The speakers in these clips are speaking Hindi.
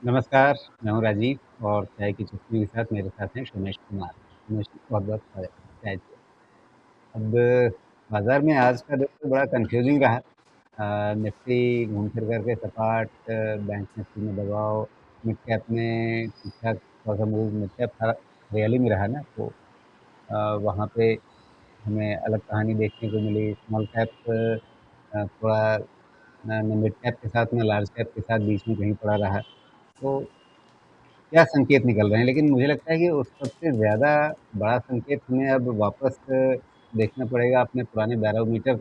नमस्कार, मैं हूँ राजीव और चाय की चुस्की के साथ मेरे साथ हैं सोमेश कुमार। सोमेश जी बहुत-बहुत स्वागत है चाय पे। अब बाज़ार में आज का दिन तो बड़ा कन्फ्यूज़िंग रहा। निफ्टी घूम फिर कर के सपाट, बैंक निफ्टी में दबाव, मिड कैप में ठीक-ठाक थोड़ा-सा मूव मिड कैप था हरियाली में रहा ना तो वहाँ पे हमें अलग कहानी देखने को मिली। स्मॉल कैप थोड़ा ना मिड कैप के साथ ना लार्ज कैप के साथ बीच में कहीं पड़ा रहा। तो क्या संकेत निकल रहे हैं, लेकिन मुझे लगता है कि उस सबसे ज़्यादा बड़ा संकेत हमें अब वापस देखना पड़ेगा अपने पुराने बैरोमीटर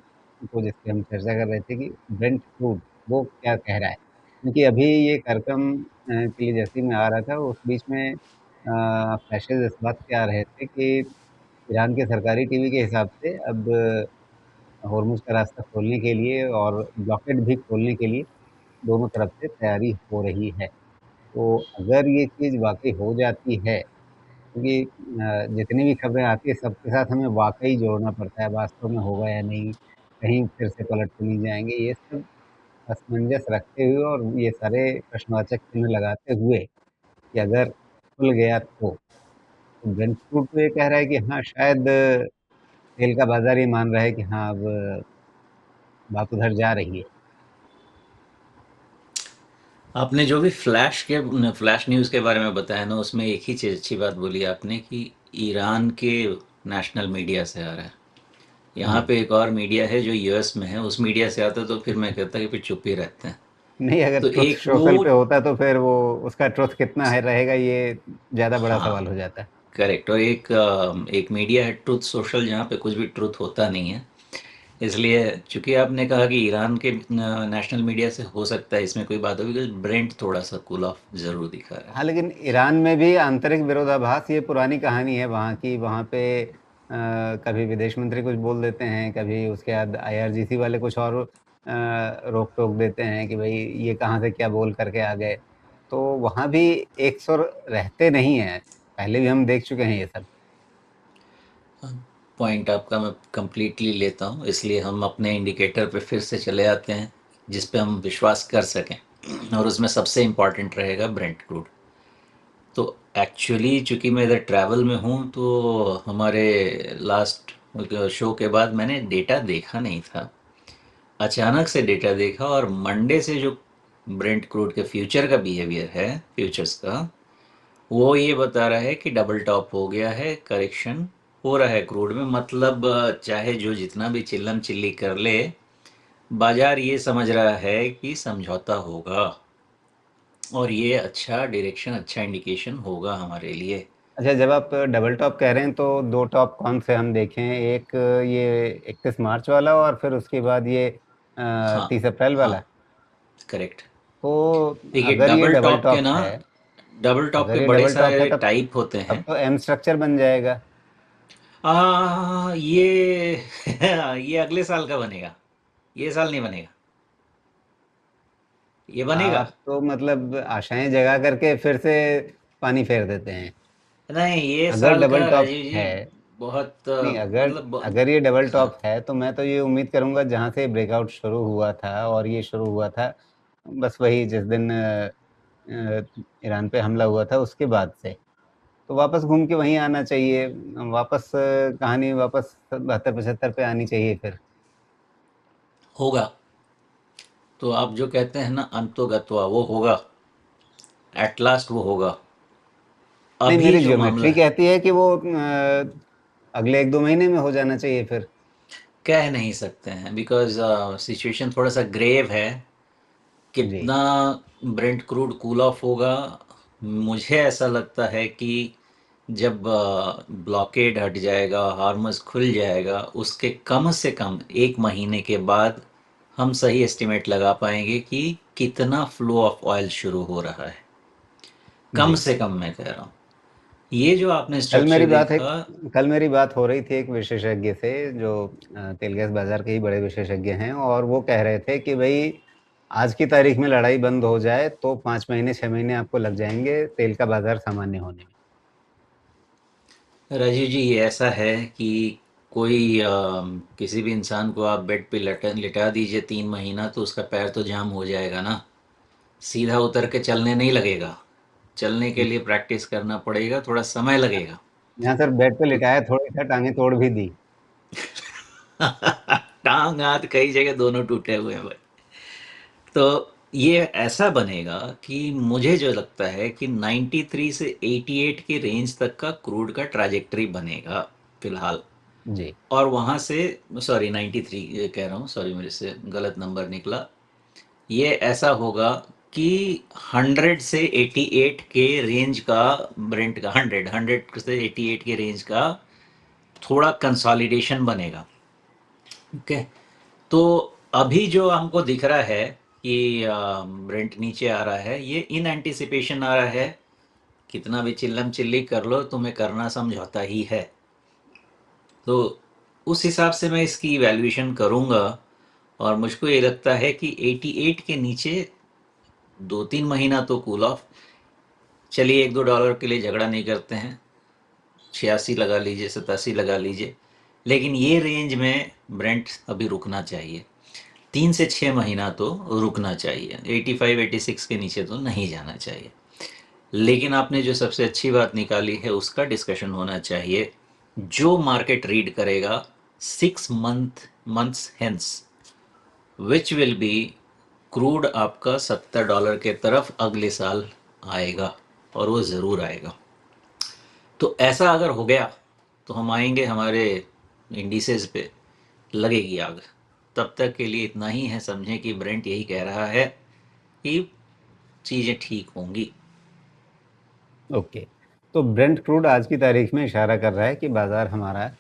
को जिसकी हम चर्चा कर रहे थे कि ब्रेंट क्रूड वो क्या कह रहा है। क्योंकि अभी ये कार्यक्रम के लिए जैसे ही मैं आ रहा था उस बीच में फ्लैशेज़ इस बात के आ रहे थे कि ईरान के सरकारी टीवी के हिसाब से अब हॉर्मुज़ का रास्ता खोलने के लिए और ब्लॉकेड भी खोलने के लिए दोनों तरफ से तैयारी हो रही है। तो अगर ये चीज़ वाक़ई हो जाती है क्योंकि जितनी भी खबरें आती हैं सबके साथ हमें वाक़ई जोड़ना पड़ता है, वास्तव में होगा या नहीं, कहीं फिर से पलट तो नहीं जाएँगे, ये सब असमंजस रखते हुए और ये सारे प्रश्नवाचक चिन्ह लगाते हुए कि अगर खुल गया तो ब्रेंट क्रूड तो ये कह रहा है कि हाँ, शायद तेल का बाज़ार ये मान रहा है कि हाँ, अब बात उधर जा रही है। आपने जो भी फ्लैश न्यूज़ के बारे में बताया ना, उसमें एक ही चीज़ अच्छी बात बोली आपने कि ईरान के नेशनल मीडिया से आ रहा है। यहाँ हाँ, पे एक और मीडिया है जो यूएस में है, उस मीडिया से आता तो फिर मैं कहता कि फिर चुप ही रहते हैं। नहीं अगर तो ट्रुथ एक वो, सोशल पे होता तो फिर वो उसका ट्रुथ कितना है रहेगा ये ज़्यादा बड़ा हाँ, सवाल हो जाता। करेक्ट। और एक मीडिया है ट्रुथ सोशल, जहाँ पे कुछ भी ट्रुथ होता नहीं है। इसलिए चूंकि आपने कहा कि ईरान के नेशनल मीडिया से हो सकता है इसमें कोई बात होगी, तो ब्रेंट थोड़ा सा कूल ऑफ ज़रूर दिखा रहा है। हाँ, लेकिन ईरान में भी आंतरिक विरोधाभास ये पुरानी कहानी है वहाँ की। वहाँ पे कभी विदेश मंत्री कुछ बोल देते हैं, कभी उसके बाद आईआरजीसी वाले कुछ और रोक-टोक देते हैं कि भई ये कहाँ से क्या बोल कर के आ गए। तो वहाँ भी एक सुर रहते नहीं हैं। पहले भी हम देख चुके हैं ये सब। पॉइंट आपका मैं कंप्लीटली लेता हूँ, इसलिए हम अपने इंडिकेटर पे फिर से चले आते हैं जिस पे हम विश्वास कर सकें, और उसमें सबसे इम्पॉर्टेंट रहेगा ब्रेंट क्रूड। तो एक्चुअली चूंकि मैं इधर ट्रैवल में हूँ, तो हमारे लास्ट शो के बाद मैंने डेटा देखा नहीं था। अचानक से डेटा देखा, और मंडे से जो ब्रेंट क्रूड के फ्यूचर का बिहेवियर है, फ्यूचर्स का, वो ये बता रहा है कि डबल टॉप हो गया है, करेक्शन हो रहा है क्रूड में। मतलब चाहे जो जितना भी चिल्लम चिल्ली कर ले, बाजार ये समझ रहा है कि समझौता होगा, और ये अच्छा डायरेक्शन, अच्छा इंडिकेशन होगा हमारे लिए। अच्छा जब आप डबल टॉप कह रहे हैं तो 2 टॉप कौन से हम देखें? एक ये 31 मार्च वाला और फिर उसके बाद ये हाँ, 30 अप्रैल हाँ, वाला? करेक्ट। तो देखिए, अगर ये डबल टॉप है डबल टॉप के अगर ये बड़े डबल टॉप है सारे टाइप होते तब हैं। तो एम स्ट्रक्चर बन जाएगा। ये ये अगले साल का बनेगा, ये साल नहीं बनेगा, ये बनेगा। आप तो मतलब आशाएं जगा करके फिर से पानी फेर देते हैं। नहीं, ये अगर साल डबल का टॉप राजीव जी है बहुत नहीं अगर मतलब अगर ये डबल हाँ, टॉप है तो मैं तो ये उम्मीद करूंगा जहां से ब्रेकआउट शुरू हुआ था और ये शुरू हुआ था बस वही जिस दिन ईरान पे हमला हुआ था उसके बाद से तो वापस घूम के वहीं आना चाहिए। वापस कहानी वापस 72-75 पे आनी चाहिए फिर। होगा। तो आप जो कहते हैं ना, अंतो गत्वा, वो होगा, एट लास्ट वो होगा। नहीं अभी मेरी जो मामला ज्योमेट्री है, कहती है कि वो अगले 1-2 महीने में हो जाना चाहिए फिर। कह नहीं सकते हैं, बिकॉज सिचुएशन थोड़ा सा ग्रेव है। जी। कितना ब्रेंट क्रूड कूल ऑफ होगा, मुझे ऐसा लगता है कि जब ब्लॉकेड हट जाएगा, हार्मस खुल जाएगा, उसके कम से कम एक महीने के बाद हम सही एस्टिमेट लगा पाएंगे कि कितना फ्लो ऑफ ऑयल शुरू हो रहा है। कम जी। से कम मैं कह रहा हूँ। ये जो आपने कल स्ट्रक्चर मेरी बात है देखा, कल मेरी बात हो रही थी एक विशेषज्ञ से जो तेल गैस बाजार के ही बड़े विशेषज्ञ हैं और वो कह रहे थे कि भई आज की तारीख में लड़ाई बंद हो जाए तो 5 महीने 6 महीने आपको लग जाएँगे तेल का बाजार सामान्य होने में। राजीव जी, ये ऐसा है कि कोई किसी भी इंसान को आप बेड पे लटा लिटा दीजिए 3 महीना, तो उसका पैर तो जाम हो जाएगा ना। सीधा उतर के चलने नहीं लगेगा, चलने के लिए प्रैक्टिस करना पड़ेगा, थोड़ा समय लगेगा। यहाँ सर बेड पे तो लिटाया, थोड़ी सा टांगे तोड़ भी दी। टांग हाथ कई जगह दोनों टूटे हुए हैं भाई। तो ये ऐसा बनेगा कि मुझे जो लगता है कि 93 से 88 के रेंज तक का क्रूड का ट्रैजेक्टरी बनेगा फिलहाल। जी। और वहाँ से, सॉरी 93 ये कह रहा हूँ, सॉरी मेरे से गलत नंबर निकला। ये ऐसा होगा कि 100 से 88 के रेंज का, ब्रेंट का 100 से 88 के रेंज का थोड़ा कंसोलिडेशन बनेगा। ओके। तो अभी जो हमको दिख रहा है कि ब्रेंट नीचे आ रहा है, ये इन एंटिसिपेशन आ रहा है। कितना भी चिल्लम चिल्ली कर लो, तुम्हें करना समझौता ही है। तो उस हिसाब से मैं इसकी इवैल्यूएशन करूँगा। और मुझको ये लगता है कि 88 के नीचे 2-3 महीना तो कूल ऑफ। चलिए $1-2 के लिए झगड़ा नहीं करते हैं, 86 लगा लीजिए, 87 लगा लीजिए। लेकिन ये रेंज में ब्रेंट अभी रुकना चाहिए, 3 से 6 महीना तो रुकना चाहिए। 85 86 के नीचे तो नहीं जाना चाहिए। लेकिन आपने जो सबसे अच्छी बात निकाली है उसका डिस्कशन होना चाहिए। जो मार्केट रीड करेगा 6 months hence, which will be crude आपका $70 के तरफ अगले साल आएगा, और वो ज़रूर आएगा। तो ऐसा अगर हो गया तो हम आएंगे, हमारे इंडिसेस पे लगेगी आग। तब तक के लिए इतना ही है, समझें कि ब्रेंट यही कह रहा है कि चीज़ें ठीक होंगी। ओके। तो ब्रेंट क्रूड आज की तारीख में इशारा कर रहा है कि बाजार हमारा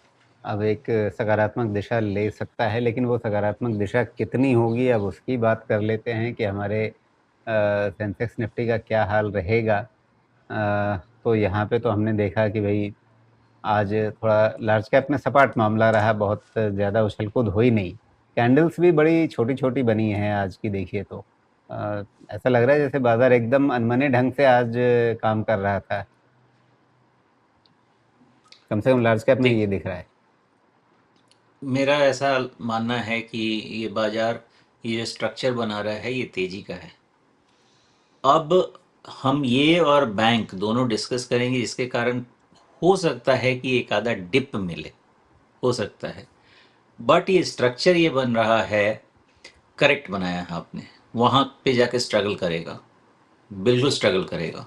अब एक सकारात्मक दिशा ले सकता है, लेकिन वो सकारात्मक दिशा कितनी होगी, अब उसकी बात कर लेते हैं कि हमारे सेंसेक्स निफ्टी का क्या हाल रहेगा। तो यहाँ पे तो हमने देखा कि भाई आज थोड़ा लार्ज कैप में सपाट मामला रहा, बहुत ज़्यादा उछल-कूद हुई नहीं। कैंडल्स भी बड़ी छोटी-छोटी बनी हैं आज की, देखिए तो। अ, ऐसा लग रहा है जैसे बाज़ार एकदम अनमने ढंग से आज काम कर रहा था। कम से कम लार्ज कैप में देख, ये दिख रहा है। मेरा ऐसा मानना है कि ये बाजार, ये जो स्ट्रक्चर बना रहा है, ये तेज़ी का है। अब हम ये और बैंक दोनों डिस्कस करेंगे, जिसके कारण हो सकता है कि एक आधा डिप मिले, हो सकता है। बट ये स्ट्रक्चर ये बन रहा है, करेक्ट बनाया है आपने। वहाँ पे जाके स्ट्रगल करेगा, बिल्कुल स्ट्रगल करेगा।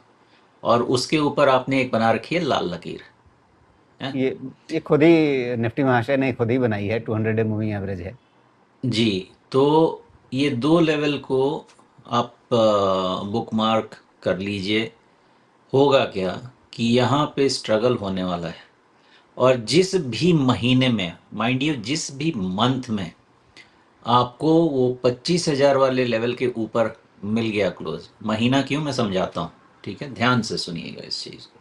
और उसके ऊपर आपने एक बना रखी है लाल लकीर है। ये ये खुद ही निफ्टी महाशय ने खुद ही बनाई है, 200 डे मूविंग एवरेज है। जी। तो ये दो लेवल को आप बुक मार्क कर लीजिए। होगा क्या कि यहाँ पे स्ट्रगल होने वाला है। और जिस भी महीने में, माइंड यू, जिस भी मंथ में आपको वो 25,000 वाले लेवल के ऊपर मिल गया क्लोज, महीना क्यों, मैं समझाता हूँ, ठीक है, ध्यान से सुनिएगा इस चीज़ को।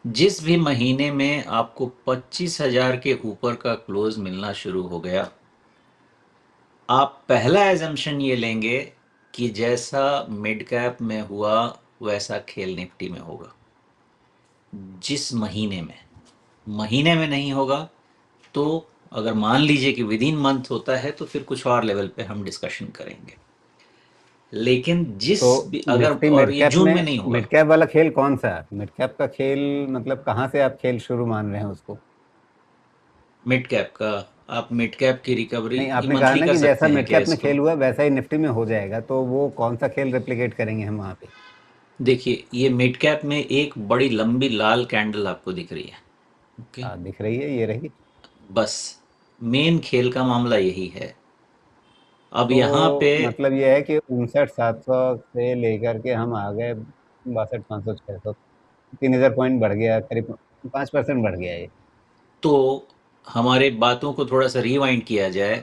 जिस भी महीने में आपको 25,000 के ऊपर का क्लोज मिलना शुरू हो गया, आप पहला एजम्पशन ये लेंगे कि जैसा मिड कैप में हुआ वैसा खेल निफ्टी में होगा। जिस महीने में नहीं होगा, तो अगर मान लीजिए कि विद इन मंथ होता है तो फिर कुछ और लेवल पे हम डिस्कशन करेंगे। लेकिन जिस तो भी अगर, निफ्टी और मिड ये कैप जून में में नहीं होगा। मिड कैप वाला खेल कौन सा? मिड कैप का खेल मतलब कहाँ से आप खेल शुरू मान रहे हैं उसको? मिड कैप का, आप मिड कैप की नहीं, रिकवरी आपने कहा मंथली ना कर कि जैसा सकते हैं मिड क्या कैप में इसको? खेल हुआ वैसा ही निफ्टी में हो जाएगा, तो वो कौन सा खेल रेप्लिकेट करेंगे हम वहाँ पे? देखिए, ये मिड कैप में एक बड़ी लंबी लाल कैंडल आपको दिख रही है। ओके। दिख रही है, ये रही। बस मेन खेल का मामला यही है। अब यहाँ पे, तो मतलब ये है कि 59,700 से लेकर के हम आ गए 62,500 600, 3,000 पॉइंट बढ़ गया, करीब 5% बढ़ गया ये। तो हमारे बातों को थोड़ा सा रिवाइंड किया जाए।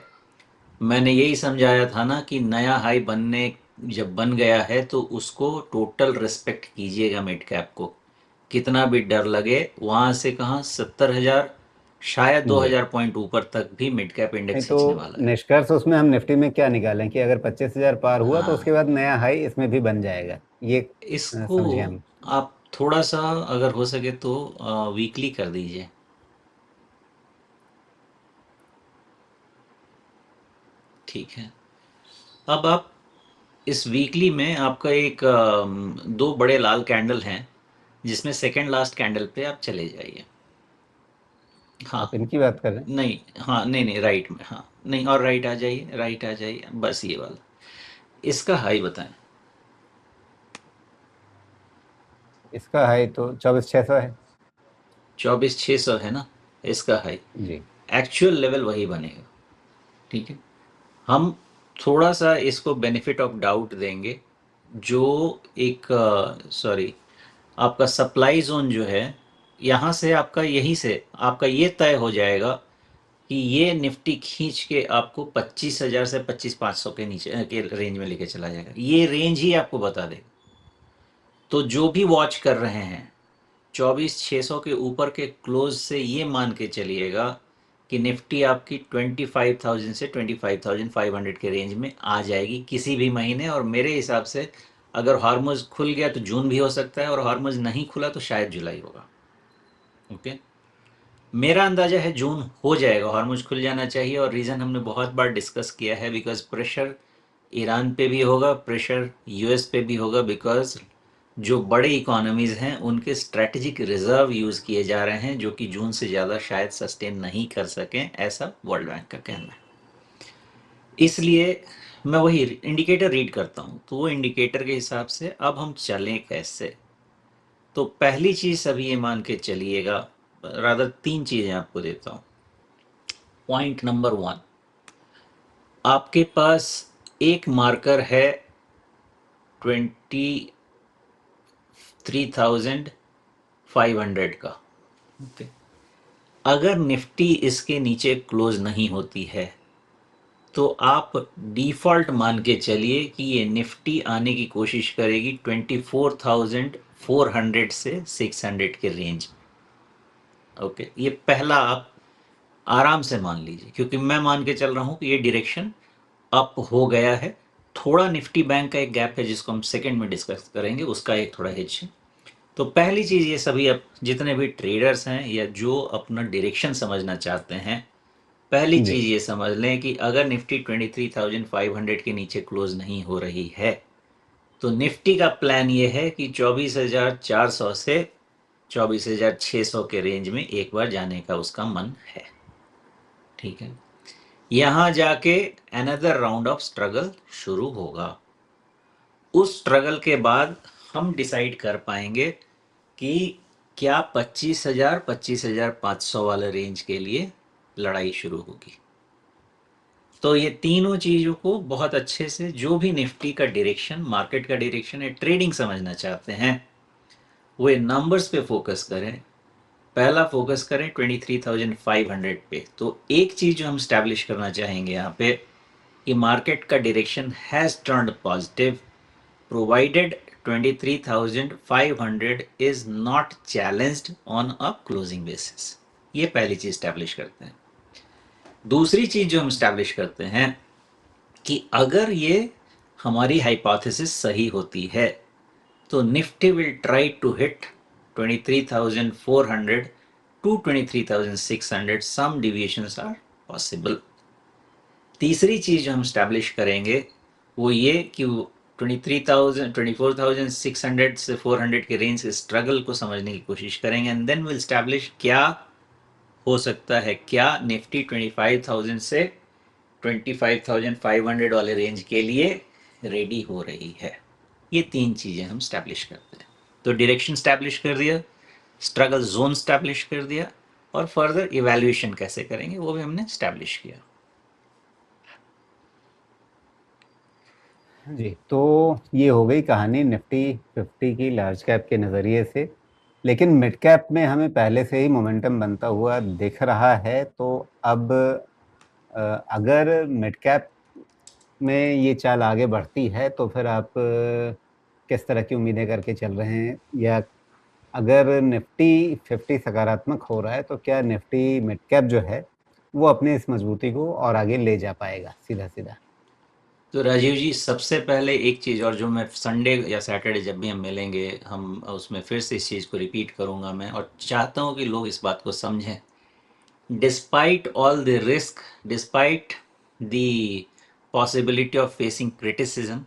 मैंने यही समझाया था ना कि नया हाई बनने, जब बन गया है तो उसको टोटल रिस्पेक्ट कीजिएगा मिड कैप को। कितना भी डर लगे, वहाँ से कहाँ 70,000, शायद दो जी। हजार पॉइंट ऊपर तक भी मिड कैप नहीं इंडेक्स तो खींचने वाला है। निष्कर्ष उसमें हम निफ्टी में क्या निकालें कि अगर 25,000 पार हुआ तो हाँ, उसके बाद नया हाई इसमें भी बन जाएगा, ये इसको समझे हम। आप थोड़ा सा अगर हो सके तो वीकली कर दीजिए। ठीक है। अब आप इस वीकली में आपका एक दो बड़े लाल कैंडल हैं, जिसमें सेकंड लास्ट कैंडल पे आप चले जाइए। हाँ, आप इनकी बात कर रहे हैं? नहीं, हाँ, नहीं, नहीं, राइट में, हाँ, नहीं, और राइट आ जाइए, राइट आ जाइए, बस ये वाला। इसका हाई बताएं। इसका हाई तो 24,600 है। 24,600 है ना इसका हाई। जी। एक्चुअल लेवल वही बनेगा। ठीक है, हम थोड़ा सा इसको बेनिफिट ऑफ डाउट देंगे। जो एक, सॉरी, आपका सप्लाई जोन जो है, यहाँ से आपका, यहीं से आपका ये तय हो जाएगा कि ये निफ्टी खींच के आपको 25,000 से 25,500 के नीचे के रेंज में लेके चला जाएगा। ये रेंज ही आपको बता देगा। तो जो भी वॉच कर रहे हैं, 24,600 के ऊपर के क्लोज से ये मान के चलिएगा कि निफ्टी आपकी 25,000 से 25,500 के रेंज में आ जाएगी किसी भी महीने। और मेरे हिसाब से अगर हार्मोज खुल गया तो जून भी हो सकता है, और हार्मोज नहीं खुला तो शायद जुलाई होगा। ओके, मेरा अंदाजा है जून हो जाएगा, हार्मोज खुल जाना चाहिए। और रीज़न हमने बहुत बार डिस्कस किया है, बिकॉज प्रेशर ईरान पे भी होगा, प्रेशर यूएस पे भी होगा, बिकॉज जो बड़े इकोनॉमीज़ हैं उनके स्ट्रेटजिक रिजर्व यूज़ किए जा रहे हैं, जो कि जून से ज़्यादा शायद सस्टेन नहीं कर सकें, ऐसा वर्ल्ड बैंक का कहना है। इसलिए मैं वही इंडिकेटर रीड करता हूँ, तो वो इंडिकेटर के हिसाब से अब हम चलें कैसे। तो पहली चीज़ अभी ये मान के चलिएगा, रादर तीन चीज़ें आपको देता हूँ। पॉइंट नंबर वन, आपके पास एक मार्कर है 23,500 का। ओके, अगर निफ्टी इसके नीचे क्लोज नहीं होती है तो आप डिफ़ॉल्ट मान के चलिए कि ये निफ्टी आने की कोशिश करेगी 24,400 से 600 के रेंज में। ओके, ये पहला आप आराम से मान लीजिए, क्योंकि मैं मान के चल रहा हूँ कि ये डायरेक्शन अप हो गया है। थोड़ा निफ्टी बैंक का एक गैप है जिसको हम सेकंड में डिस्कस करेंगे, उसका एक थोड़ा हिच है। तो पहली चीज़, ये सभी अब जितने भी ट्रेडर्स हैं या जो अपना डायरेक्शन समझना चाहते हैं, पहली जी। चीज़ ये समझ लें कि अगर निफ्टी 23,500 के नीचे क्लोज नहीं हो रही है तो निफ्टी का प्लान ये है कि 24,400 से 24,600 के रेंज में एक बार जाने का उसका मन है। ठीक है, यहाँ जाके अनदर राउंड ऑफ स्ट्रगल शुरू होगा। उस स्ट्रगल के बाद हम डिसाइड कर पाएंगे कि क्या 25,000 25,500 वाले रेंज के लिए लड़ाई शुरू होगी। तो ये तीनों चीज़ों को बहुत अच्छे से, जो भी निफ्टी का डायरेक्शन, मार्केट का डायरेक्शन है, ट्रेडिंग समझना चाहते हैं, वो नंबर्स पे फोकस करें। पहला फोकस करें 23,500 पे। तो एक चीज़ जो हम स्टैब्लिश करना चाहेंगे यहाँ पे, कि मार्केट का direction has turned positive provided 23,500 is not challenged on a closing basis. ये पहली चीज़ स्टैब्लिश करते हैं। दूसरी चीज़ जो हम स्टैब्लिश करते हैं कि अगर ये हमारी हाइपोथेसिस सही होती है तो Nifty will try to hit 23,400 to 23,600, some deviations are possible. तीसरी चीज़ जो हम स्टैब्लिश करेंगे वो ये कि 23,000 24,600 से 400 के रेंज के स्ट्रगल को समझने की कोशिश करेंगे, एंड देन विल स्टैब्लिश क्या हो सकता है, क्या निफ्टी 25,000 से 25,500 वाले रेंज के लिए रेडी हो रही है। ये तीन चीज़ें हम स्टैब्लिश करते हैं। तो डायरेक्शन स्टैब्लिश कर दिया, स्ट्रगल जोन स्टैब्लिश कर दिया, और फर्दर इवैल्यूएशन कैसे करेंगे वो भी हमने स्टैब्लिश किया। जी, तो ये हो गई कहानी निफ्टी 50 की लार्ज कैप के नज़रिए से। लेकिन मिड कैप में हमें पहले से ही मोमेंटम बनता हुआ दिख रहा है, तो अब अगर मिड कैप में ये चाल आगे बढ़ती है तो फिर आप किस तरह की उम्मीदें करके चल रहे हैं? या अगर निफ्टी 50 सकारात्मक हो रहा है तो क्या निफ्टी मिड कैप जो है वो अपनी इस मजबूती को और आगे ले जा पाएगा सीधा-सीधा? तो राजीव जी, सबसे पहले एक चीज़, और जो मैं संडे या सैटरडे जब भी हम मिलेंगे, हम उसमें फिर से इस चीज़ को रिपीट करूँगा मैं, और चाहता हूँ कि लोग इस बात को समझें। Despite all the risk, despite the possibility of facing criticism,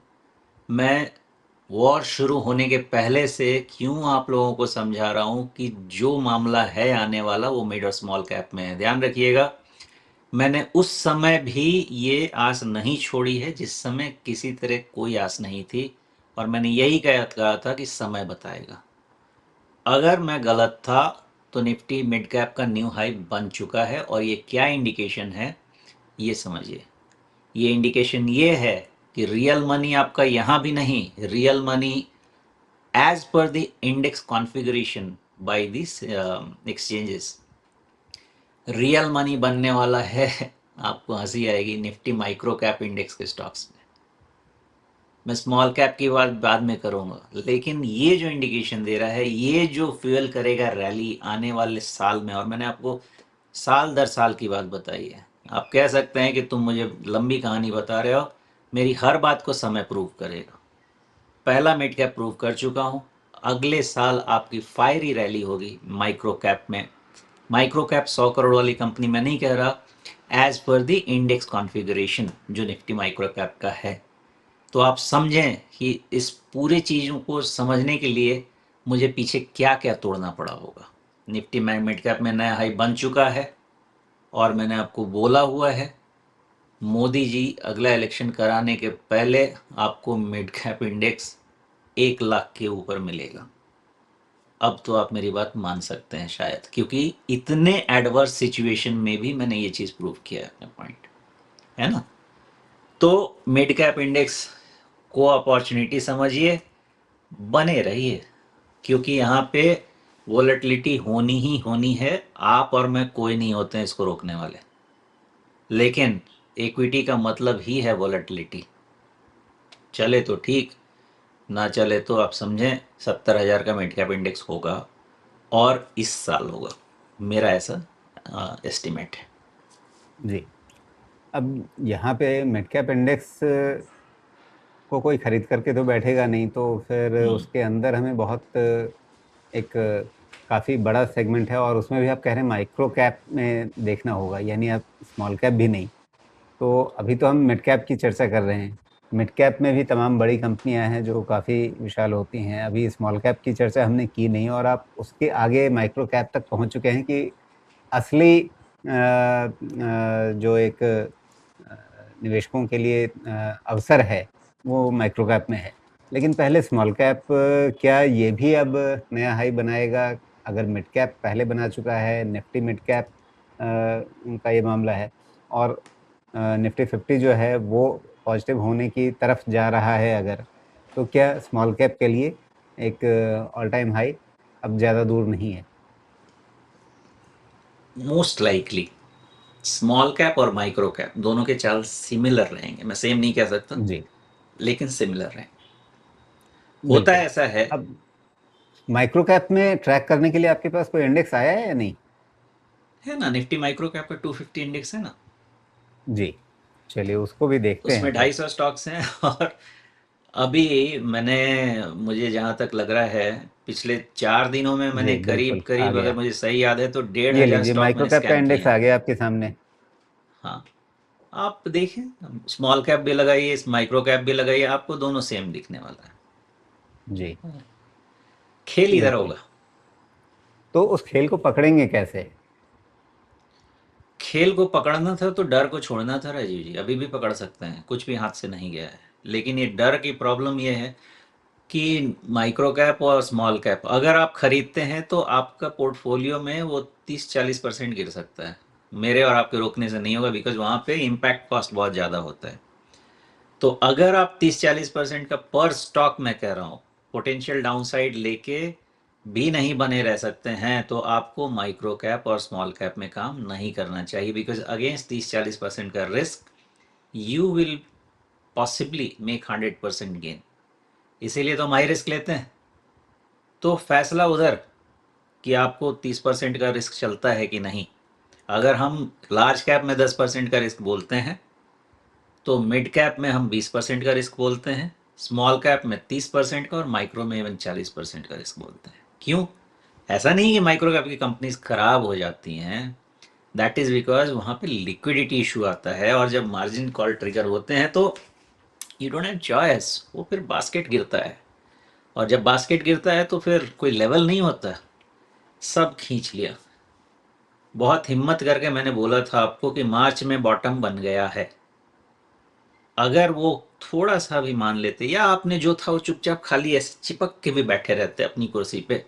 मैं वॉर शुरू होने के पहले से क्यों आप लोगों को समझा रहा हूँ कि जो मामला है आने वाला वो मिड और स्मॉल कैप में है। ध्यान रखिएगा, मैंने उस समय भी ये आस नहीं छोड़ी है जिस समय किसी तरह कोई आस नहीं थी, और मैंने यही कहा था कि समय बताएगा। अगर मैं गलत था तो निफ्टी मिड कैप का न्यू हाई बन चुका है, और ये क्या इंडिकेशन है ये समझिए। ये इंडिकेशन ये है कि रियल मनी आपका यहाँ भी नहीं, real money as per the index configuration by this exchanges, real money बनने वाला है। आपको हंसी आएगी, निफ्टी माइक्रो कैप इंडेक्स के स्टॉक्स में। मैं स्मॉल कैप की बात बाद में करूंगा, लेकिन ये जो इंडिकेशन दे रहा है, ये जो फ्यूल करेगा रैली आने वाले साल में, और मैंने आपको साल दर साल की बात बताई है। आप कह सकते हैं कि तुम मुझे लंबी कहानी बता रहे हो, मेरी हर बात को समय प्रूव करेगा। पहला मिड कैप प्रूव कर चुका हूँ, अगले साल आपकी फायरी रैली होगी माइक्रो कैप में। माइक्रो कैप 100 करोड़ वाली कंपनी मैं नहीं कह रहा, as per the index configuration जो निफ्टी माइक्रो कैप का है। तो आप समझें कि इस पूरे चीज़ों को समझने के लिए मुझे पीछे क्या क्या तोड़ना पड़ा होगा। निफ्टी मिड कैप में नया हाई बन चुका है, और मैंने आपको बोला हुआ है मोदी जी अगला इलेक्शन कराने के पहले आपको मिड कैप इंडेक्स 1 लाख के ऊपर मिलेगा। अब तो आप मेरी बात मान सकते हैं शायद, क्योंकि इतने एडवर्स सिचुएशन में भी मैंने ये चीज़ प्रूव किया है अपने पॉइंट, है ना। तो मिड कैप इंडेक्स को अपॉर्चुनिटी समझिए, बने रहिए, क्योंकि यहाँ पे वोलेटिलिटी होनी ही होनी है। आप और मैं कोई नहीं होते हैं इसको रोकने वाले, लेकिन इक्विटी का मतलब ही है वोलेटिलिटी। चले तो ठीक, ना चले तो आप समझें 70,000 का मिड कैप इंडेक्स होगा, और इस साल होगा, मेरा ऐसा एस्टिमेट है। जी। अब यहाँ पे मिड कैप इंडेक्स को कोई खरीद करके तो बैठेगा नहीं, तो फिर उसके अंदर हमें बहुत एक काफ़ी बड़ा सेगमेंट है, और उसमें भी आप कह रहे हैं माइक्रो कैप में देखना होगा, यानी आप स्मॉल कैप भी नहीं। तो अभी तो हम मिड कैप की चर्चा कर रहे हैं। मिड कैप में भी तमाम बड़ी कंपनियां हैं जो काफ़ी विशाल होती हैं। अभी स्मॉल कैप की चर्चा हमने की नहीं, और आप उसके आगे माइक्रो कैप तक पहुंच चुके हैं कि असली जो एक निवेशकों के लिए अवसर है वो माइक्रो कैप में है। लेकिन पहले स्मॉल कैप क्या ये भी अब नया हाई बनाएगा? अगर मिड कैप पहले बना चुका है, निफ्टी मिड कैप उनका ये मामला है, और निफ्टी 50 जो है वो पॉजिटिव होने की तरफ जा रहा है अगर, तो क्या स्मॉल कैप के लिए एक ऑल टाइम हाई अब ज़्यादा दूर नहीं है? मोस्ट लाइकली स्मॉल कैप और माइक्रो कैप दोनों के चाल सिमिलर रहेंगे, मैं सेम नहीं कह सकता, जी, लेकिन सिमिलर रहेंगे। होता बिल्कुल। है ऐसा है। अब माइक्रो कैप में ट्रैक करने के लिए आपके पास कोई इंडेक्स आया है या नहीं? है ना, निफ्टी माइक्रो कैप का 250 इंडेक्स है ना, जी, चलिए उसको भी देखते हैं उसमें फिर। 250 स्टॉक्स हैं। और अभी मैंने, मुझे जहाँ तक लग रहा है, पिछले 4 दिनों में मैंने जी, करीब बिल्कुल आ करीब, अगर गया। मुझे सही याद है तो डेढ़ ये हजार लीजिए स्टॉक माइक्रो मैंने कैप का स्कैन किए इंडेक्स हैं। आ गया आपके सामने। हाँ, आप देखें, स्मॉल कैप भी लगाइए, इस माइक्रो कैप भी लगाइए, आपको दोनों सेम दिखने वाला जी, है। खेल इधर बिल्कुल। होगा। तो उस खेल को पकड़ेंगे कैसे? खेल को पकड़ना था तो डर को छोड़ना था राजीव जी। अभी भी पकड़ सकते हैं, कुछ भी हाथ से नहीं गया है। लेकिन ये डर की प्रॉब्लम ये है कि माइक्रो कैप और स्मॉल कैप अगर आप खरीदते हैं तो आपका पोर्टफोलियो में वो 30-40% गिर सकता है। मेरे और आपके रोकने से नहीं होगा, बिकॉज वहाँ पे इम्पैक्ट कॉस्ट बहुत ज़्यादा होता है। तो अगर आप 30-40% का पर स्टॉक, मैं कह रहा हूँ, पोटेंशियल डाउनसाइड लेके भी नहीं बने रह सकते हैं, तो आपको माइक्रो कैप और स्मॉल कैप में काम नहीं करना चाहिए, बिकॉज अगेंस्ट 30-40% का risk you will possibly make 100% gain. इसीलिए तो हम हाई रिस्क लेते हैं। तो फैसला उधर कि आपको 30% का रिस्क चलता है कि नहीं। अगर हम लार्ज कैप में 10% का रिस्क बोलते हैं, तो मिड कैप में हम 20% का रिस्क बोलते हैं, स्मॉल कैप में 30% का, और माइक्रो में इवन 40% का रिस्क बोलते हैं। क्यों? ऐसा नहीं कि माइक्रो कैप की कंपनीज खराब हो जाती हैं, दैट इज़ बिकॉज वहाँ पे लिक्विडिटी इशू आता है, और जब मार्जिन कॉल ट्रिगर होते हैं तो यू डोंट हैव चॉइस, वो फिर बास्केट गिरता है। और जब बास्केट गिरता है तो फिर कोई लेवल नहीं होता, सब खींच लिया। बहुत हिम्मत करके मैंने बोला था आपको कि मार्च में बॉटम बन गया है। अगर वो थोड़ा सा भी मान लेते, या आपने जो था वो चुपचाप खाली ऐसे चिपक के भी बैठे रहते अपनी कुर्सी पे,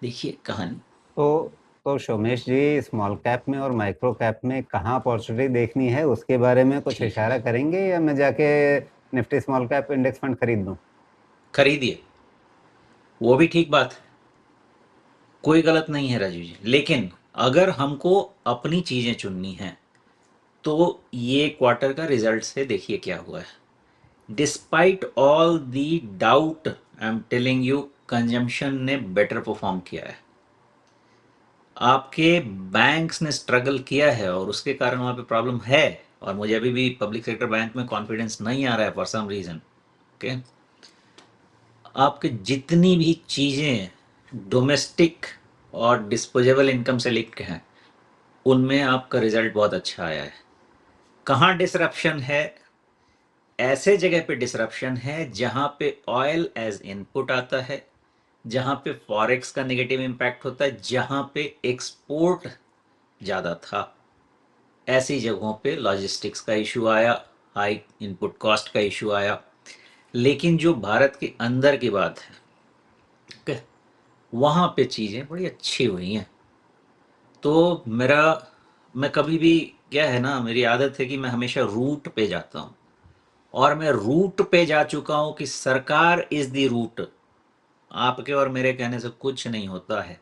देखिए कहानी। तो तो सोमेश जी, स्मॉल कैप में और माइक्रो कैप में कहाँ अपॉर्चुनिटी देखनी है, उसके बारे में कुछ ठीक है, इशारा करेंगे, या मैं जाके Nifty small cap index fund खरीद लूँ? खरीदिए, वो भी ठीक बात है, कोई गलत नहीं है राजू जी। लेकिन अगर हमको अपनी चीजें चुननी है तो ये क्वार्टर का रिजल्ट से देखिए क्या हुआ है। Despite all the doubt, I am telling you, consumption ने बेटर परफॉर्म किया है। आपके बैंक्स ने स्ट्रगल किया है और उसके कारण वहां पे प्रॉब्लम है। और मुझे अभी भी पब्लिक सेक्टर बैंक में कॉन्फिडेंस नहीं आ रहा है फॉर सम रीजन। ओके, आपके जितनी भी चीज़ें डोमेस्टिक और डिस्पोजेबल इनकम से लिंक हैं, उनमें आपका रिजल्ट बहुत अच्छा आया है। कहाँ डिसरप्शन है? ऐसे जगह पे डिसरप्शन है जहां पे ऑयल एज इनपुट आता है, जहां पे फॉरेक्स का नेगेटिव इम्पैक्ट होता है, जहां पे एक्सपोर्ट ज़्यादा था। ऐसी जगहों पे लॉजिस्टिक्स का इशू आया, हाई इनपुट कॉस्ट का इशू आया। लेकिन जो भारत के अंदर की बात है, ठीक है, वहाँ पे चीज़ें बड़ी अच्छी हुई हैं। तो मैं कभी भी, क्या है ना, मेरी आदत है कि मैं हमेशा रूट पे जाता हूँ। और मैं रूट पे जा चुका हूँ कि सरकार इज द रूट। आपके और मेरे कहने से कुछ नहीं होता है।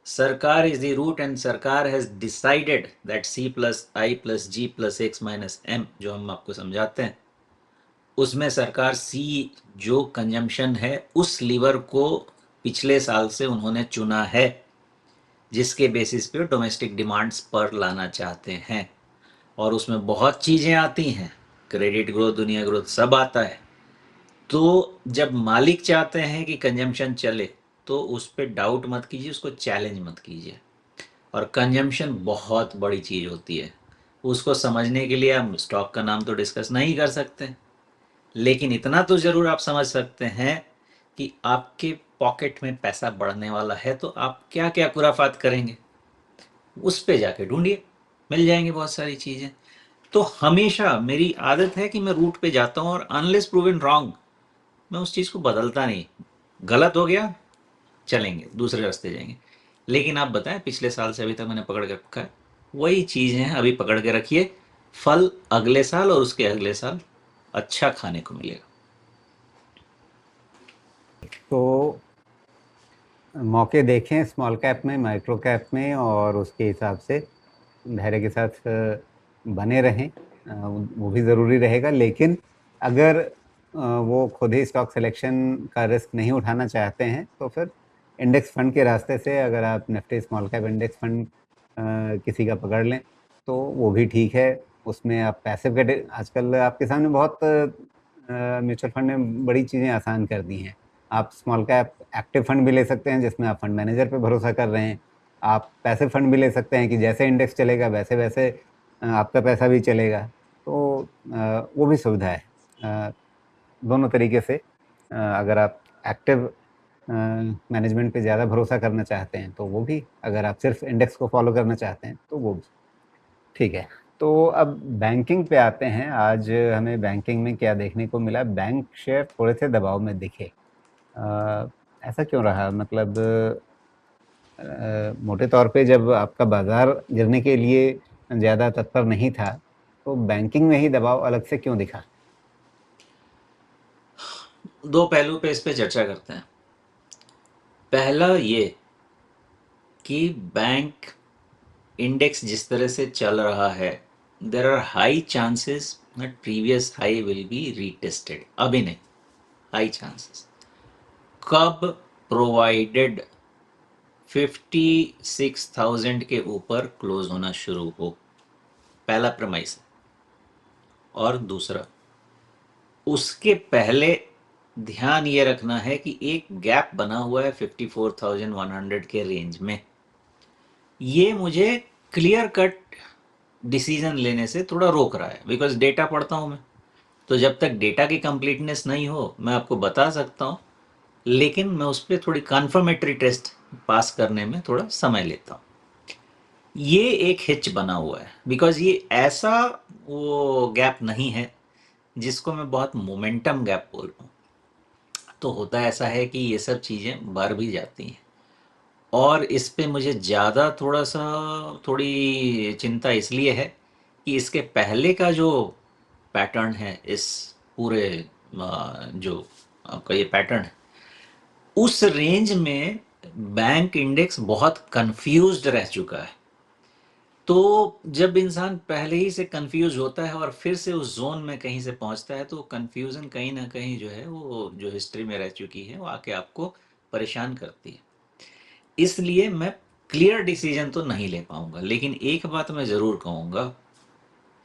सरकार इज द रूट एंड सरकार has decided that C plus I plus G plus X minus M, जो हम आपको समझाते हैं, उसमें सरकार सी, जो कंजम्पशन है, उस लीवर को पिछले साल से उन्होंने चुना है, जिसके बेसिस पे डोमेस्टिक डिमांड्स पर लाना चाहते हैं। और उसमें बहुत चीज़ें आती हैं, क्रेडिट ग्रोथ, दुनिया ग्रोथ, सब आता है। तो जब मालिक चाहते हैं कि कंजम्पशन चले, तो उस पर डाउट मत कीजिए, उसको चैलेंज मत कीजिए। और कंजम्पशन बहुत बड़ी चीज़ होती है, उसको समझने के लिए हम स्टॉक का नाम तो डिस्कस नहीं कर सकते, लेकिन इतना तो ज़रूर आप समझ सकते हैं कि आपके पॉकेट में पैसा बढ़ने वाला है तो आप क्या क्या खुराफात करेंगे, उस पे जाके ढूंढिए, मिल जाएंगे बहुत सारी चीज़ें। तो हमेशा मेरी आदत है कि मैं रूट पे जाता हूँ, और अनलेस प्रूवन रॉन्ग मैं उस चीज़ को बदलता नहीं। गलत हो गया, चलेंगे दूसरे रास्ते जाएंगे। लेकिन आप बताएं, पिछले साल से अभी तक मैंने पकड़ के रखा है, वही चीज़ है, अभी पकड़ के रखिए। फल अगले साल और उसके अगले साल अच्छा खाने को मिलेगा। तो मौके देखें स्मॉल कैप में, माइक्रो कैप में, और उसके हिसाब से धैर्य के साथ बने रहें। वो भी ज़रूरी रहेगा। लेकिन अगर वो खुद ही स्टॉक सिलेक्शन का रिस्क नहीं उठाना चाहते हैं, तो फिर इंडेक्स फंड के रास्ते से अगर आप Nifty small cap index fund किसी का पकड़ लें, तो वो भी ठीक है। उसमें आप पैसिव कैटेगरी, आजकल आपके सामने बहुत म्यूचुअल फंड ने बड़ी चीज़ें आसान कर दी हैं। आप स्मॉल कैप एक्टिव फंड भी ले सकते हैं, जिसमें आप फंड मैनेजर पे भरोसा कर रहे हैं। आप पैसिव फंड भी ले सकते हैं कि जैसे इंडेक्स चलेगा वैसे वैसे आपका पैसा भी चलेगा। तो वो भी सुविधा है। दोनों तरीके से अगर आप एक्टिव मैनेजमेंट पे ज़्यादा भरोसा करना चाहते हैं तो वो भी, अगर आप सिर्फ इंडेक्स को फॉलो करना चाहते हैं तो वो भी ठीक है। तो अब बैंकिंग पे आते हैं। आज हमें बैंकिंग में क्या देखने को मिला? बैंक शेयर थोड़े से दबाव में दिखे। ऐसा क्यों रहा? मतलब मोटे तौर पे जब आपका बाजार गिरने के लिए ज़्यादा तत्पर नहीं था, तो बैंकिंग में ही दबाव अलग से क्यों दिखा? दो पहलू पे इस पे चर्चा करते हैं। पहला ये कि बैंक इंडेक्स जिस तरह से चल रहा है, there are high chances that previous high will be retested. अभी नहीं, हाई चांसेस। कब? प्रोवाइडेड 56,000 के ऊपर क्लोज होना शुरू हो, पहला प्रमाइस। और दूसरा, उसके पहले ध्यान ये रखना है कि एक गैप बना हुआ है 54,100 के रेंज में। ये मुझे क्लियर कट डिसीजन लेने से थोड़ा रोक रहा है, बिकॉज डेटा पढ़ता हूँ मैं। तो जब तक डेटा की कंप्लीटनेस नहीं हो मैं आपको बता सकता हूँ, लेकिन मैं उस पर थोड़ी कन्फर्मेटरी टेस्ट पास करने में थोड़ा समय लेता हूँ। ये एक हिच बना हुआ है, बिकॉज ये ऐसा वो गैप नहीं है जिसको मैं बहुत मोमेंटम गैप बोल रहा हूँ। तो होता ऐसा है कि ये सब चीज़ें बढ़ भी जाती हैं, और इस पे मुझे ज़्यादा थोड़ी चिंता इसलिए है कि इसके पहले का जो पैटर्न है, इस पूरे जो आपका ये पैटर्न है, उस रेंज में बैंक इंडेक्स बहुत कंफ्यूज्ड रह चुका है। तो जब इंसान पहले ही से कंफ्यूज होता है और फिर से उस जोन में कहीं से पहुंचता है, तो कंफ्यूजन कहीं ना कहीं जो है वो जो हिस्ट्री में रह चुकी है वो आके आपको परेशान करती है। इसलिए मैं क्लियर डिसीजन तो नहीं ले पाऊंगा, लेकिन एक बात मैं ज़रूर कहूँगा,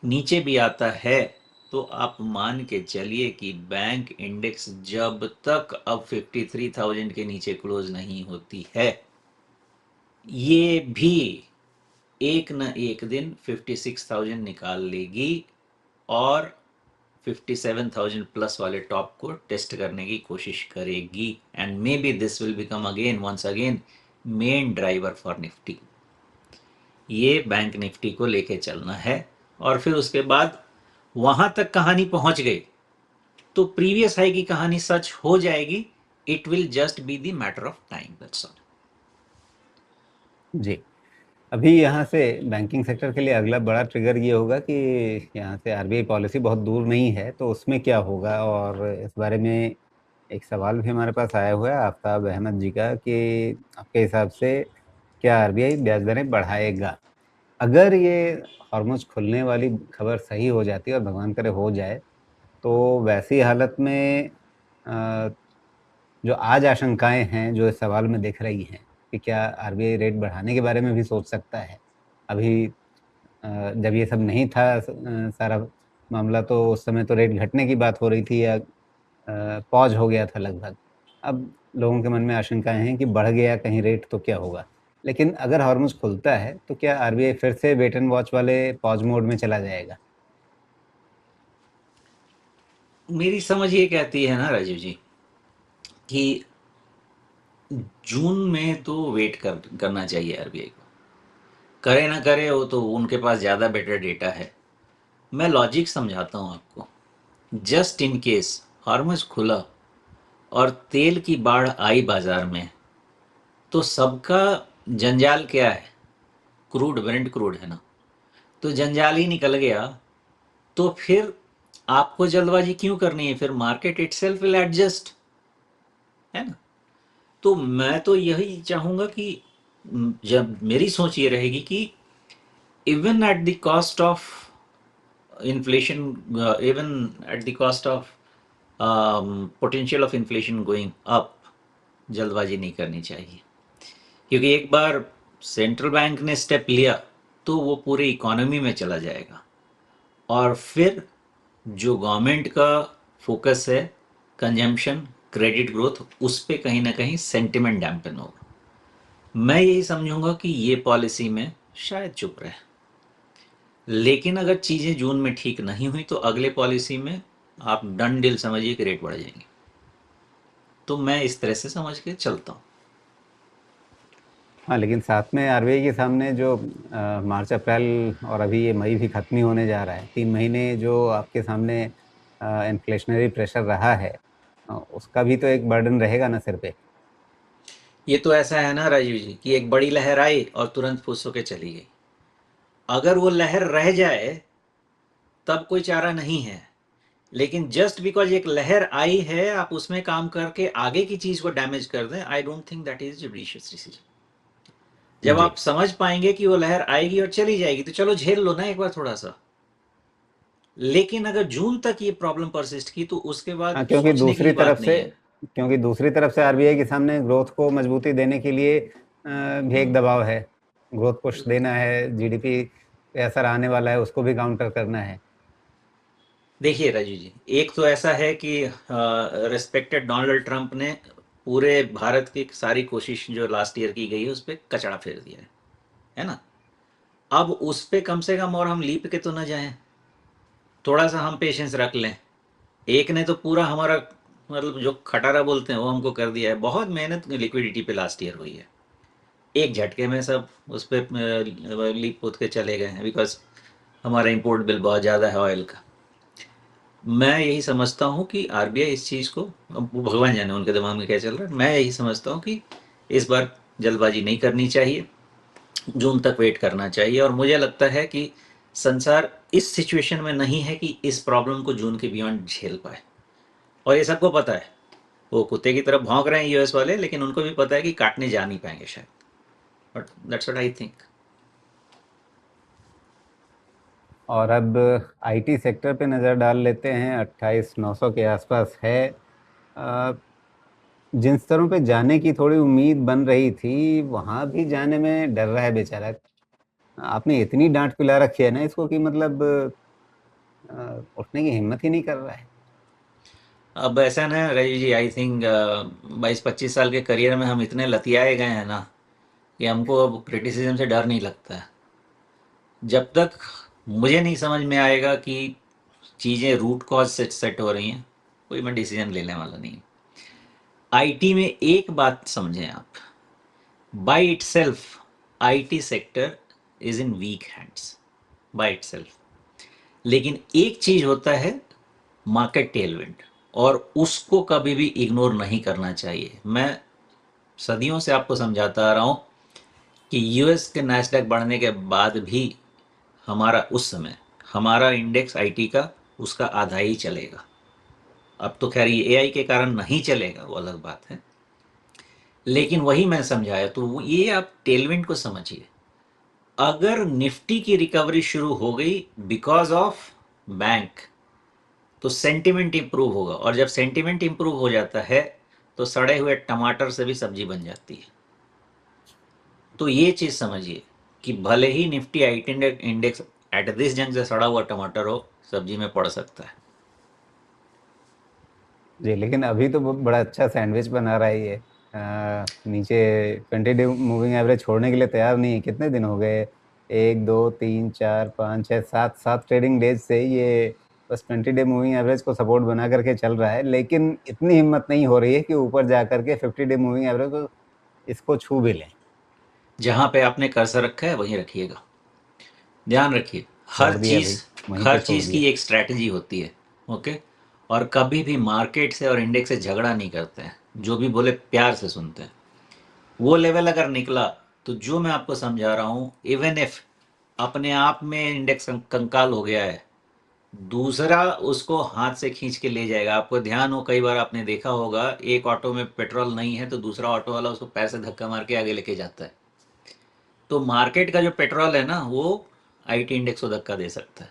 नीचे भी आता है तो आप मान के चलिए कि बैंक इंडेक्स जब तक अब 53,000 के नीचे क्लोज नहीं होती है, ये भी एक न एक दिन 56,000 निकाल लेगी और 57,000 प्लस वाले टॉप को टेस्ट करने की कोशिश करेगी, and may be this will become again once again main driver for Nifty. ये बैंक निफ्टी को लेके चलना है, और फिर उसके बाद वहां तक कहानी पहुंच गई तो प्रीवियस हाई की कहानी सच हो जाएगी। It will just be the matter of time, that's all. जी। अभी यहाँ से बैंकिंग सेक्टर के लिए अगला बड़ा ट्रिगर ये होगा कि यहाँ से आरबीआई पॉलिसी बहुत दूर नहीं है, तो उसमें क्या होगा। और इस बारे में एक सवाल भी हमारे पास आया हुआ है आफ्ताब अहमद जी का कि आपके हिसाब से क्या आरबीआई ब्याज दरें बढ़ाएगा? अगर ये हॉर्मुज खुलने वाली खबर सही हो जाती है और भगवान करे हो जाए, तो वैसी हालत में अ, जो आज आशंकाएं हैं जो इस सवाल में दिख रही हैं कि क्या आरबीआई रेट बढ़ाने के बारे में भी सोच सकता है। अभी जब ये सब नहीं था सारा मामला, तो उस समय तो रेट घटने की बात हो रही थी या पॉज हो गया था लगभग। अब लोगों के मन में आशंकाएं हैं कि बढ़ गया कहीं रेट तो क्या होगा। लेकिन अगर हॉर्मुज खुलता है तो क्या आरबीआई फिर से वेट एंड वॉच वाले पॉज मोड में चला जाएगा? मेरी समझ ये कहती है ना राजीव जी कि जून में तो वेट करना चाहिए आरबीआई को, करे ना करे वो तो उनके पास ज़्यादा बेटर डेटा है। मैं लॉजिक समझाता हूँ आपको। जस्ट इन केस हार्मस खुला और तेल की बाढ़ आई बाजार में, तो सबका जंजाल क्या है? क्रूड, ब्रेंट क्रूड है ना। तो जंजाल ही निकल गया, तो फिर आपको जल्दबाजी क्यों करनी है? फिर मार्केट इटसेल्फ विल एडजस्ट, है ना। तो मैं तो यही चाहूंगा कि जब मेरी सोच ये रहेगी कि even at the cost of inflation, even at the cost of potential of inflation going up, जल्दबाजी नहीं करनी चाहिए। क्योंकि एक बार सेंट्रल बैंक ने स्टेप लिया तो वो पूरी इकोनॉमी में चला जाएगा, और फिर जो गवर्नमेंट का फोकस है कंजम्पशन, क्रेडिट ग्रोथ, उस पे कहीं ना कहीं सेंटिमेंट डैम्पन होगा। मैं यही समझूंगा कि ये पॉलिसी में शायद चुप रहे, लेकिन अगर चीज़ें जून में ठीक नहीं हुई तो अगले पॉलिसी में आप डन डील समझिए कि रेट बढ़ जाएंगे। तो मैं इस तरह से समझ के चलता हूँ। हाँ, लेकिन साथ में आरबीआई के सामने जो मार्च अप्रैल और अभी ये मई भी खत्म ही होने जा रहा है, 3 महीने जो आपके सामने इन्फ्लेशनरी प्रेशर रहा है, उसका भी तो एक बर्डन रहेगा ना सिर पे। ये तो ऐसा है ना राजीव जी कि एक बड़ी लहर आई और तुरंत फुस होके चली गई। अगर वो लहर रह जाए तब कोई चारा नहीं है, लेकिन जस्ट बिकॉज एक लहर आई है आप उसमें काम करके आगे की चीज को डैमेज कर दें, I don't think that is judicious decision. जब जी। आप समझ पाएंगे कि वो लहर आएगी और चली जाएगी तो चलो झेल लो ना एक बार थोड़ा सा, लेकिन अगर जून तक ये प्रॉब्लम परसिस्ट की तो उसके बाद हाँ, क्योंकि सोचने की दूसरी तरफ बात से नहीं है। आरबीआई के सामने ग्रोथ को मजबूती देने के लिए भी एक दबाव है। ग्रोथ पुश देना है, जीडीपी पे असर आने वाला है, उसको भी काउंटर करना है। देखिए राजू जी, एक तो ऐसा है कि रिस्पेक्टेड डोनाल्ड ट्रंप ने पूरे भारत की सारी कोशिश जो लास्ट ईयर की गई है उस पर कचड़ा फेर दिया है ना। अब उस पे कम से कम और हम लीप के तो ना जाएं, थोड़ा सा हम पेशेंस रख लें। एक ने तो पूरा हमारा मतलब जो खटारा बोलते हैं वो हमको कर दिया है। बहुत मेहनत लिक्विडिटी पे लास्ट ईयर हुई है, एक झटके में सब उस पर लीप पोत के चले गए हैं, बिकॉज हमारा इंपोर्ट बिल बहुत ज़्यादा है ऑयल का। मैं यही समझता हूँ कि आरबीआई इस चीज़ को, अब वो भगवान जाने उनके दिमाग में क्या चल रहा है, मैं यही समझता हूँ कि इस बार जल्दबाजी नहीं करनी चाहिए, जून तक वेट करना चाहिए। और मुझे लगता है कि संसार इस सिचुएशन में नहीं है कि इस प्रॉब्लम को जून के बियॉन्ड झेल पाए, और ये सबको पता है। वो कुत्ते की तरफ भौंक रहे हैं यूएस वाले, लेकिन उनको भी पता है कि काटने जा नहीं पाएंगे शायद। But that's what I think. और अब आईटी सेक्टर पे नज़र डाल लेते हैं। 28,900 के आसपास है। अ, जिन स्तरों पे जाने की थोड़ी उम्मीद बन रही थी, वहां भी जाने में डर रहा है बेचारा। आपने इतनी डांट पिला रखी है ना इसको कि मतलब उठने की हिम्मत ही नहीं कर रहा है। अब ऐसा ना राजीव जी, आई थिंक 22-25 साल के करियर में हम इतने लतियाए गए हैं ना कि हमको अब क्रिटिसिज्म से डर नहीं लगता है। जब तक मुझे नहीं समझ में आएगा कि चीज़ें रूट कॉज से सेट हो रही हैं, कोई मैं डिसीजन लेने वाला नहीं। आईटी में एक बात समझें आप, by itself IT sector is in weak hands by itself. लेकिन एक चीज होता है मार्केट टेलविंड, और उसको कभी भी इग्नोर नहीं करना चाहिए। मैं सदियों से आपको समझाता आ रहा हूं कि यूएस के नैस्डैक बढ़ने के बाद भी हमारा उस समय हमारा इंडेक्स आईटी का उसका आधा ही चलेगा। अब तो खैर ये एआई के कारण नहीं चलेगा, वो अलग बात है। लेकिन वही मैं समझाया, तो ये आप टेलविंड को समझिए। अगर निफ्टी की रिकवरी शुरू हो गई बिकॉज ऑफ बैंक, तो सेंटिमेंट इंप्रूव होगा, और जब सेंटिमेंट इंप्रूव हो जाता है तो सड़े हुए टमाटर से भी सब्जी बन जाती है। तो ये चीज़ समझिए कि भले ही Nifty IT index at this जंग से सड़ा हुआ टमाटर हो, सब्जी में पड़ सकता है। जी, लेकिन अभी तो बड़ा अच्छा सैंडविच बना रहा है ये। नीचे 20 डे मूविंग एवरेज छोड़ने के लिए तैयार नहीं है। कितने दिन हो गए? 1, 2, 3, 4, 5, 6, 7 ट्रेडिंग डेज से ये बस 20 डे मूविंग एवरेज को सपोर्ट बना करके चल रहा है, लेकिन इतनी हिम्मत नहीं हो रही है कि ऊपर जा करके 50 डे मूविंग एवरेज को इसको छू भी लें। जहां पे आपने कर्सर रखा है वहीं रखिएगा, ध्यान रखिए। हर छोड़ दिया चीज़ भाई, वहीं पे हर छोड़ चीज़ दिया। की एक स्ट्रैटेजी होती है। ओके। और कभी भी मार्केट से और इंडेक्स से झगड़ा नहीं करते हैं, जो भी बोले प्यार से सुनते हैं। वो लेवल अगर निकला तो जो मैं आपको समझा रहा हूँ, इवन इफ अपने आप में इंडेक्स कंकाल हो गया है, दूसरा उसको हाथ से खींच के ले जाएगा। आपको ध्यान हो, कई बार आपने देखा होगा, एक ऑटो में पेट्रोल नहीं है तो दूसरा ऑटो वाला उसको पैर से धक्का मार के आगे लेके जाता है। तो मार्केट का जो पेट्रोल है ना, वो आईटी इंडेक्स को धक्का दे सकता है।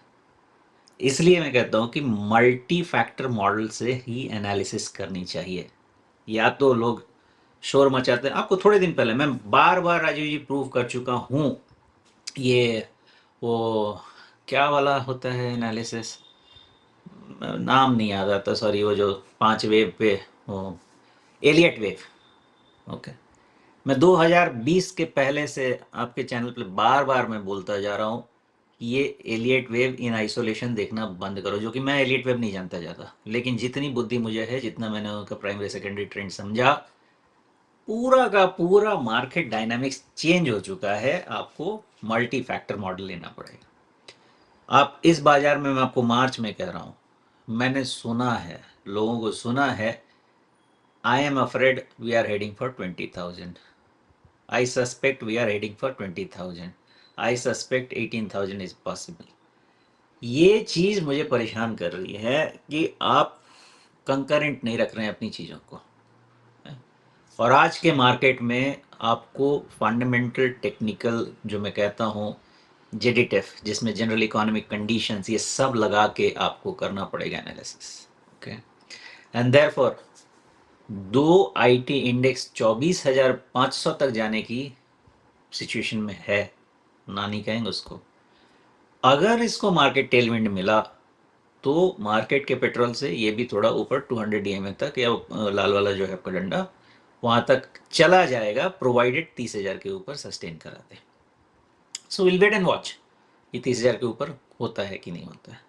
इसलिए मैं कहता हूँ कि मल्टी फैक्टर मॉडल से ही एनालिसिस करनी चाहिए। या तो लोग शोर मचाते हैं, आपको थोड़े दिन पहले मैं बार बार राजीव जी प्रूव कर चुका हूँ। ये वो क्या वाला होता है एनालिसिस, नाम नहीं याद आता, सॉरी, वो जो 5 वेव पे, वो एलियट वेव। ओके। मैं 2020 के पहले से आपके चैनल पे बार बार मैं बोलता जा रहा हूँ कि ये एलियट वेव इन आइसोलेशन देखना बंद करो। जो कि मैं एलियट वेव नहीं जानता जाता, लेकिन जितनी बुद्धि मुझे है, जितना मैंने उनका प्राइमरी सेकेंडरी ट्रेंड समझा, पूरा का पूरा मार्केट डायनामिक्स चेंज हो चुका है। आपको मल्टी फैक्टर मॉडल लेना पड़ेगा। आप इस बाजार में, मैं आपको मार्च में कह रहा हूँ, मैंने सुना है, लोगों को सुना है, I am afraid we are heading for 20,000, I suspect we are heading for 20,000, I suspect 18,000 is possible. ये चीज़ मुझे परेशान कर रही है कि आप कंकरेंट नहीं रख रहे हैं अपनी चीज़ों को। और आज के मार्केट में आपको फंडामेंटल टेक्निकल, जो मैं कहता हूँ जेडिटेफ, जिसमें जनरल इकोनॉमिक कंडीशंस, ये सब लगा के आपको करना पड़ेगा एनालिसिस। ओके। एंड देयरफॉर दो आईटी इंडेक्स 24,500 तक जाने की सिचुएशन में है, नानी कहेंगे उसको। अगर इसको मार्केट टेलविंड मिला तो मार्केट के पेट्रोल से ये भी थोड़ा ऊपर 200 डीएमए तक, या लाल वाला जो है आपका डंडा, वहां तक चला जाएगा, प्रोवाइडेड 30,000 के ऊपर सस्टेन करा दे। So will wait and watch, ये 30,000 के ऊपर होता है कि नहीं होता है।